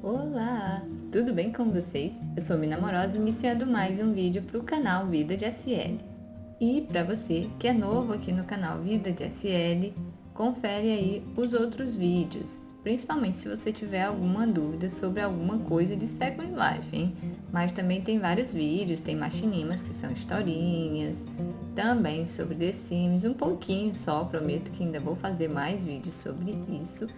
Olá, tudo bem com vocês? Eu sou Mina Amorosa, iniciando mais um vídeo para o canal Vida de SL. E para você que é novo aqui no canal Vida de SL, confere aí os outros vídeos, principalmente se você tiver alguma dúvida sobre alguma coisa de Second Life, hein? Mas também tem vários vídeos, tem Machinimas, que são historinhas, também sobre The Sims, um pouquinho só, prometo que ainda vou fazer mais vídeos sobre isso.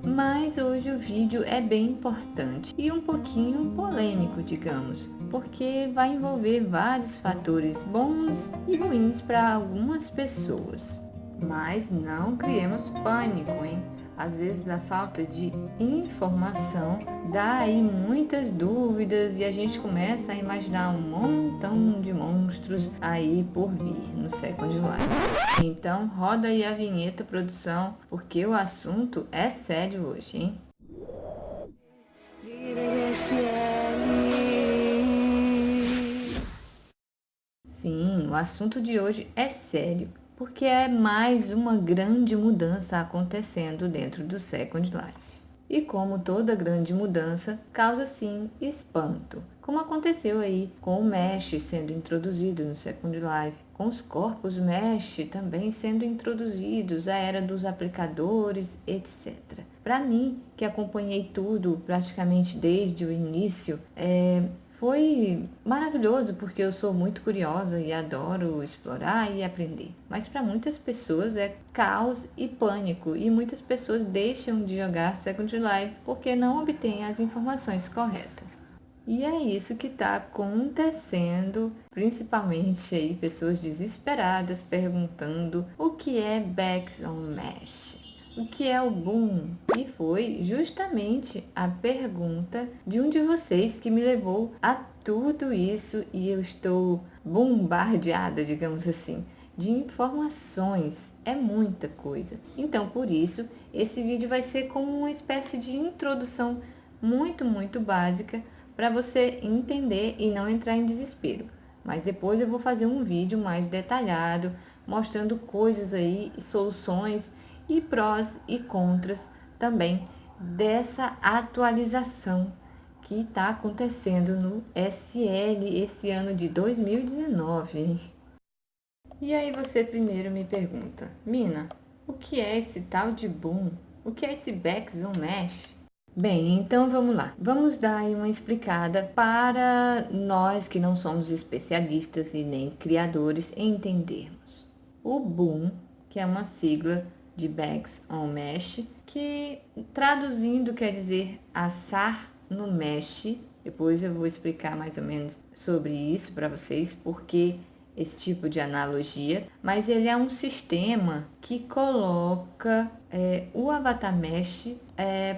Mas hoje o vídeo é bem importante e um pouquinho polêmico, digamos, porque vai envolver vários fatores bons e ruins para algumas pessoas. Mas não criemos pânico, hein? Às vezes a falta de informação dá aí muitas dúvidas e a gente começa a imaginar um montão de monstros aí por vir no Second Life. Então roda aí a vinheta, produção, porque o assunto é sério hoje, hein? Sim, o assunto de hoje é sério, porque é mais uma grande mudança acontecendo dentro do Second Life. E como toda grande mudança, causa sim espanto, como aconteceu aí com o Mesh sendo introduzido no Second Life, com os corpos Mesh também sendo introduzidos, a era dos aplicadores, etc. Para mim, que acompanhei tudo praticamente desde o início, foi maravilhoso porque eu sou muito curiosa e adoro explorar e aprender. Mas para muitas pessoas é caos e pânico e muitas pessoas deixam de jogar Second Life porque não obtêm as informações corretas. E é isso que está acontecendo, principalmente aí pessoas desesperadas perguntando o que é Bags on Mesh. O que é o boom? E foi justamente a pergunta de um de vocês que me levou a tudo isso e eu estou bombardeada, digamos assim, de informações. É muita coisa. Então, por isso, esse vídeo vai ser como uma espécie de introdução muito básica para você entender e não entrar em desespero. Mas depois eu vou fazer um vídeo mais detalhado, mostrando coisas aí, soluções e prós e contras também dessa atualização que está acontecendo no SL esse ano de 2019. E aí você primeiro me pergunta, Mina, o que é esse tal de boom? O que é esse Bags on Mesh? Bem, então vamos lá. Vamos dar aí uma explicada para nós que não somos especialistas e nem criadores entendermos. O boom, que é uma sigla de Bags on Mesh, que traduzindo quer dizer assar no mesh. Depois eu vou explicar mais ou menos sobre isso para vocês, porque esse tipo de analogia, mas ele é um sistema que coloca o Avatar Mesh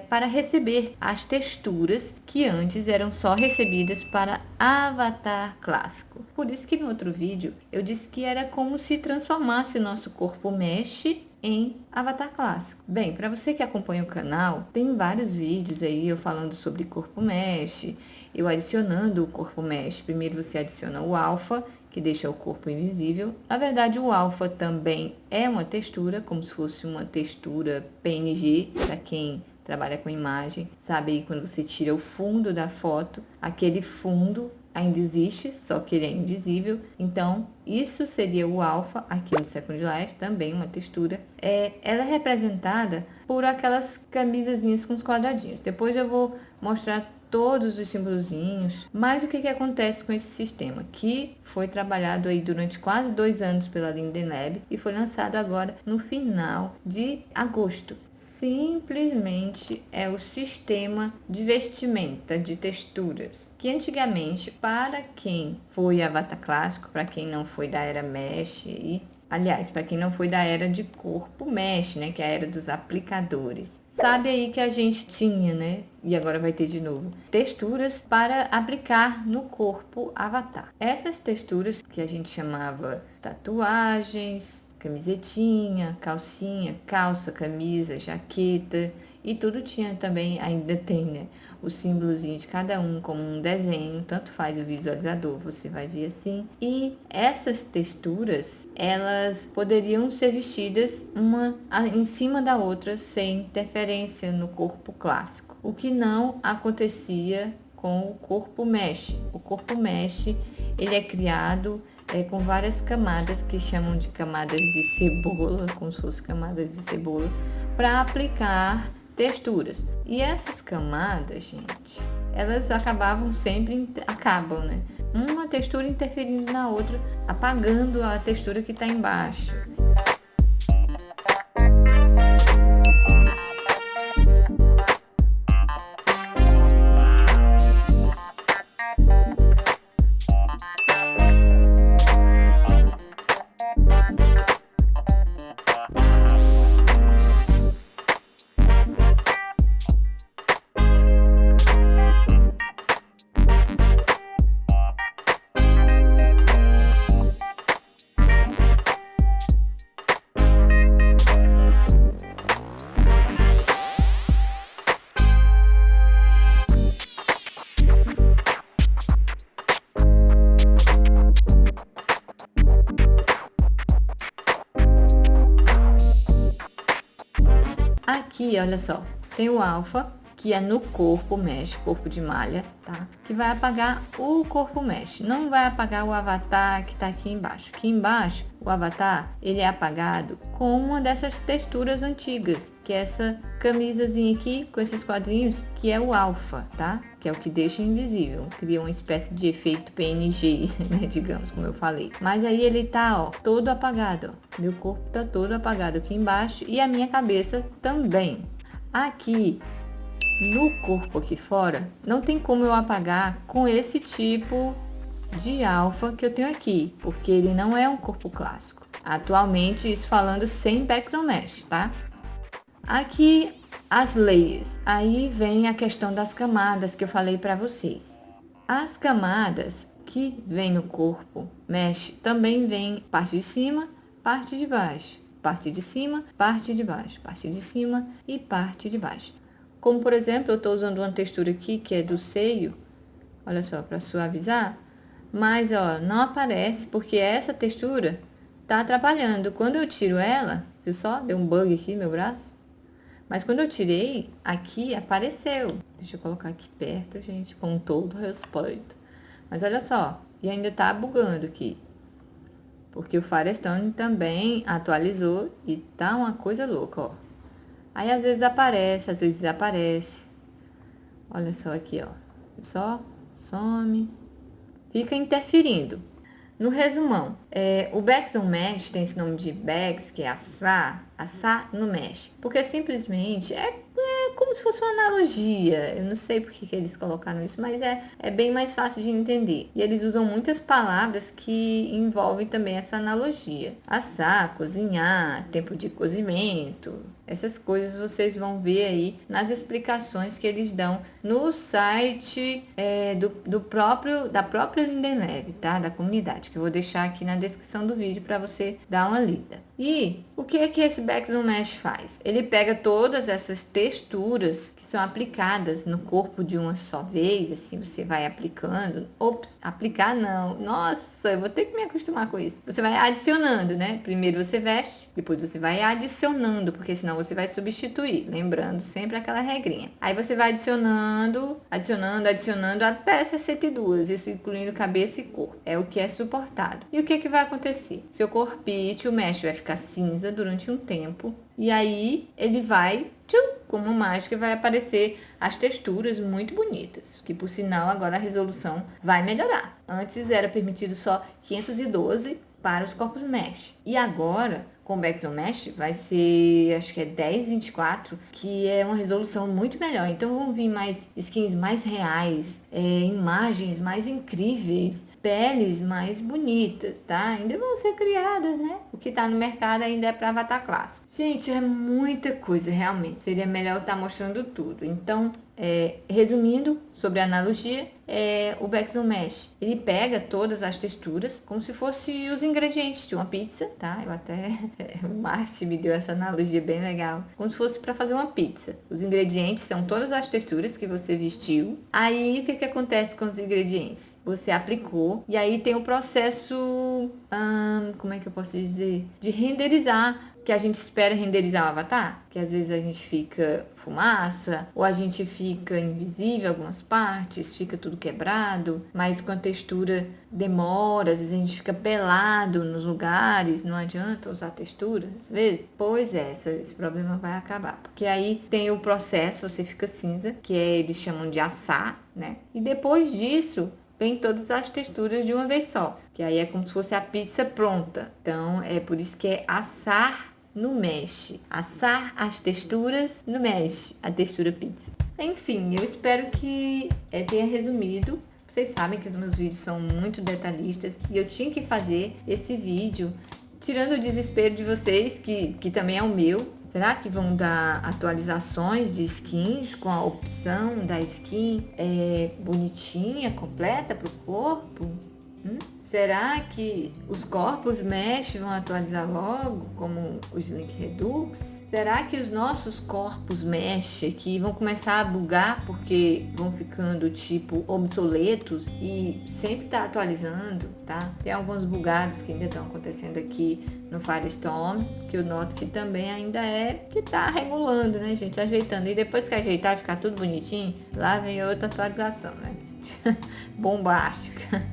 para receber as texturas que antes eram só recebidas para Avatar clássico. Por isso que no outro vídeo eu disse que era como se transformasse o nosso corpo Mesh em Avatar clássico. Bem, para você que acompanha o canal, tem vários vídeos aí eu falando sobre corpo Mesh, eu adicionando o corpo Mesh. Primeiro você adiciona o alfa, que deixa o corpo invisível. Na verdade, o alfa também é uma textura, como se fosse uma textura PNG, para quem trabalha com imagem, sabe aí quando você tira o fundo da foto, aquele fundo ainda existe, só que ele é invisível. Então, isso seria o alfa aqui no Second Life, também uma textura. Ela é representada por aquelas camisazinhas com os quadradinhos. Depois eu vou mostrar todos os símbolozinhos. Mas o que acontece com esse sistema? Que foi trabalhado aí durante quase 2 anos pela Linden Lab e foi lançado agora no final de agosto. Simplesmente é o sistema de vestimenta de texturas que antigamente, para quem foi Avatar clássico, para quem não foi da era Mesh e aliás, para quem não foi da era de corpo Mesh, né, que é a era dos aplicadores, sabe aí que a gente tinha, né, e agora vai ter de novo, texturas para aplicar no corpo Avatar. Essas texturas que a gente chamava tatuagens, camisetinha, calcinha, calça, camisa, jaqueta e tudo tinha também, ainda tem, né, o símbolozinho de cada um como um desenho, tanto faz o visualizador, você vai ver assim. E essas texturas, elas poderiam ser vestidas uma em cima da outra sem interferência no corpo clássico. o que não acontecia com o corpo mesh. O corpo mesh, ele é criado com várias camadas, que chamam de camadas de cebola, como se fossem camadas de cebola, para aplicar texturas. E essas camadas, gente, elas acabam, né? Uma textura interferindo na outra, apagando a textura que está embaixo. Aqui, olha só, tem o alfa, que é no corpo mesh, corpo de malha, tá? Que vai apagar o corpo mesh, não vai apagar o avatar que tá aqui embaixo. Aqui embaixo, o avatar, ele é apagado com uma dessas texturas antigas, que é essa camisazinha aqui, com esses quadrinhos, que é o alfa, tá? Que é o que deixa invisível, cria uma espécie de efeito PNG, né, digamos, como eu falei. Mas aí ele tá, ó, todo apagado, ó. Meu corpo tá todo apagado aqui embaixo e a minha cabeça também. Aqui, no corpo aqui fora, não tem como eu apagar com esse tipo de alfa que eu tenho aqui, porque ele não é um corpo clássico. Atualmente, isso falando sem Backzone Mesh, tá? Aqui, as layers. Aí vem a questão das camadas que eu falei para vocês. As camadas que vem no corpo mesh também vem parte de cima, parte de baixo, parte de cima, parte de baixo, parte de cima e parte de baixo. Como, por exemplo, eu estou usando uma textura aqui que é do seio, olha só, para suavizar, mas, ó, não aparece porque essa textura tá atrapalhando. Quando eu tiro ela, viu só? Deu um bug aqui no meu braço. Mas quando eu tirei, aqui apareceu. Deixa eu colocar aqui perto, gente, com todo respeito. Mas olha só, e ainda tá bugando aqui. Porque o Firestone também atualizou e tá uma coisa louca, ó. Aí às vezes aparece, às vezes desaparece. Olha só aqui, ó. Só some. Fica interferindo. No resumão, o Backzone Mesh tem esse nome de Bags, que é assar no mesh. Porque simplesmente é como se fosse uma analogia. Eu não sei por que eles colocaram isso, mas é bem mais fácil de entender. E eles usam muitas palavras que envolvem também essa analogia. Assar, cozinhar, tempo de cozimento. Essas coisas vocês vão ver aí nas explicações que eles dão no site da própria Lindenleve, tá? Da comunidade, que eu vou deixar aqui na descrição do vídeo para você dar uma lida. E o que é que esse Backzone Mesh faz? Ele pega todas essas texturas que são aplicadas no corpo de uma só vez, assim, você vai aplicando. Ops, aplicar não. Nossa, eu vou ter que me acostumar com isso. Você vai adicionando, né? Primeiro você veste, depois você vai adicionando, porque senão você vai substituir. Lembrando sempre aquela regrinha. Aí você vai adicionando até 62, isso incluindo cabeça e corpo. É o que é suportado. E o que vai acontecer? Seu corpite, o mesh vai ficar cinza durante um tempo. E aí ele vai, como mágica, vai aparecer as texturas muito bonitas. Que por sinal agora a resolução vai melhorar. Antes era permitido só 512 para os corpos mesh. E agora, com o Backzone Mesh, vai ser, acho que é 1024, que é uma resolução muito melhor. Então vão vir mais skins mais reais, imagens mais incríveis, peles mais bonitas, tá? Ainda vão ser criadas, né? O que tá no mercado ainda é para avatar clássico. Gente, é muita coisa, realmente. Seria melhor eu estar mostrando tudo. Então, resumindo sobre a analogia, o Backzone Mesh, ele pega todas as texturas como se fossem os ingredientes de uma pizza, tá? Eu até, o Márcio me deu essa analogia bem legal, como se fosse para fazer uma pizza. Os ingredientes são todas as texturas que você vestiu. Aí, o que acontece com os ingredientes? Você aplicou, e aí tem o processo, como é que eu posso dizer? De renderizar que a gente espera renderizar o avatar, que às vezes a gente fica fumaça, ou a gente fica invisível em algumas partes, fica tudo quebrado, mas com a textura demora, às vezes a gente fica pelado nos lugares, não adianta usar textura, às vezes. Pois é, esse problema vai acabar, porque aí tem o processo, você fica cinza, que eles chamam de assar, né? E depois disso, vem todas as texturas de uma vez só, que aí é como se fosse a pizza pronta. Então, é por isso que é assar no mesh. Assar as texturas no mesh, a textura pizza. Enfim, eu espero que tenha resumido. Vocês sabem que os meus vídeos são muito detalhistas e eu tinha que fazer esse vídeo tirando o desespero de vocês, que também é o meu. Será que vão dar atualizações de skins com a opção da skin bonitinha, completa para o corpo? Será que os corpos mesh vão atualizar logo, como o Slink Redux? Será que os nossos corpos mesh aqui vão começar a bugar porque vão ficando tipo obsoletos e sempre tá atualizando, tá? Tem alguns bugados que ainda estão acontecendo aqui no Firestorm, que eu noto que também ainda que tá regulando, né, gente? Ajeitando. E depois que ajeitar, ficar tudo bonitinho, lá vem outra atualização, né? Bombástica.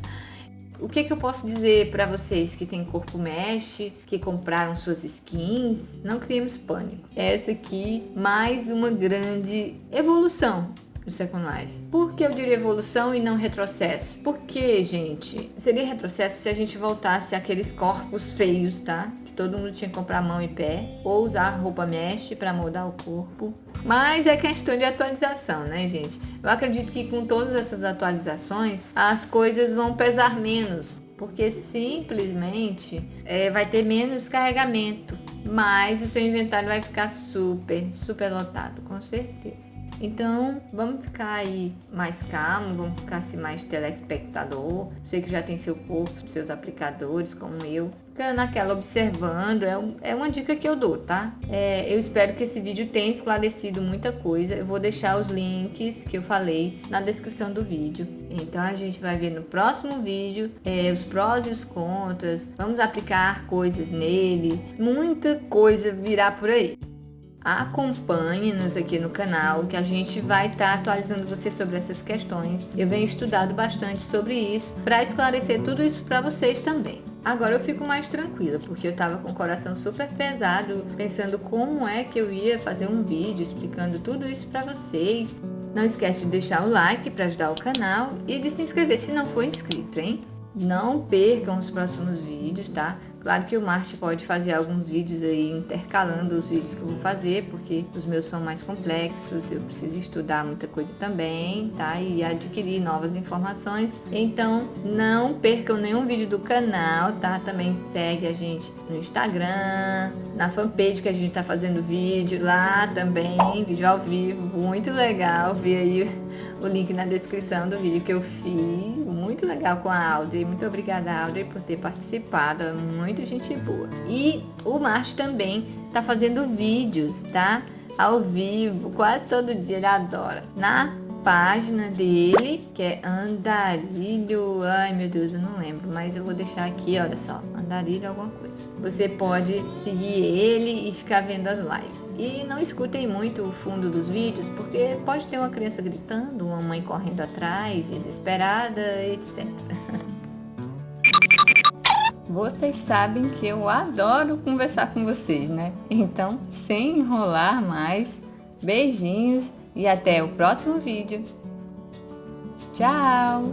O que eu posso dizer para vocês que tem corpo mesh, que compraram suas skins? Não criemos pânico. Essa aqui, mais uma grande evolução no Second Life. Por que eu diria evolução e não retrocesso? Porque, gente, seria retrocesso se a gente voltasse àqueles corpos feios, tá? Que todo mundo tinha que comprar mão e pé, ou usar roupa mesh para moldar o corpo. Mas é questão de atualização, né, gente? Eu acredito que com todas essas atualizações, as coisas vão pesar menos, porque simplesmente vai ter menos carregamento, mas o seu inventário vai ficar super lotado, com certeza. Então, vamos ficar aí mais calmo, vamos ficar assim mais telespectador. Você que já tem seu corpo, seus aplicadores, como eu. Fica naquela observando, é uma dica que eu dou, tá? Eu espero que esse vídeo tenha esclarecido muita coisa. Eu vou deixar os links que eu falei na descrição do vídeo. Então, a gente vai ver no próximo vídeo os prós e os contras. Vamos aplicar coisas nele. Muita coisa virá por aí. Acompanhe-nos aqui no canal, que a gente vai estar atualizando você sobre essas questões. Eu venho estudado bastante sobre isso para esclarecer tudo isso para vocês também. Agora eu fico mais tranquila, porque eu estava com o coração super pesado, pensando como é que eu ia fazer um vídeo explicando tudo isso para vocês. Não esquece de deixar o like para ajudar o canal e de se inscrever se não for inscrito, hein? Não percam os próximos vídeos, tá? Claro que o Marte pode fazer alguns vídeos aí intercalando os vídeos que eu vou fazer, porque os meus são mais complexos, eu preciso estudar muita coisa também, tá? E adquirir novas informações. Então, não percam nenhum vídeo do canal, tá? Também segue a gente no Instagram, na fanpage que a gente tá fazendo vídeo lá também, vídeo ao vivo, muito legal. Vi aí o link na descrição do vídeo que eu fiz, muito legal com a Audrey. Muito obrigada, Audrey, por ter participado, é muito gente boa. E o Márcio também tá fazendo vídeos, tá? Ao vivo, quase todo dia, ele adora. Na página dele, que é Andarilho, ai meu Deus, eu não lembro, mas eu vou deixar aqui, olha só, Andarilho alguma coisa. Você pode seguir ele e ficar vendo as lives. E não escutem muito o fundo dos vídeos, porque pode ter uma criança gritando, uma mãe correndo atrás, desesperada, etc. Vocês sabem que eu adoro conversar com vocês, né? Então, sem enrolar mais, beijinhos e até o próximo vídeo. Tchau!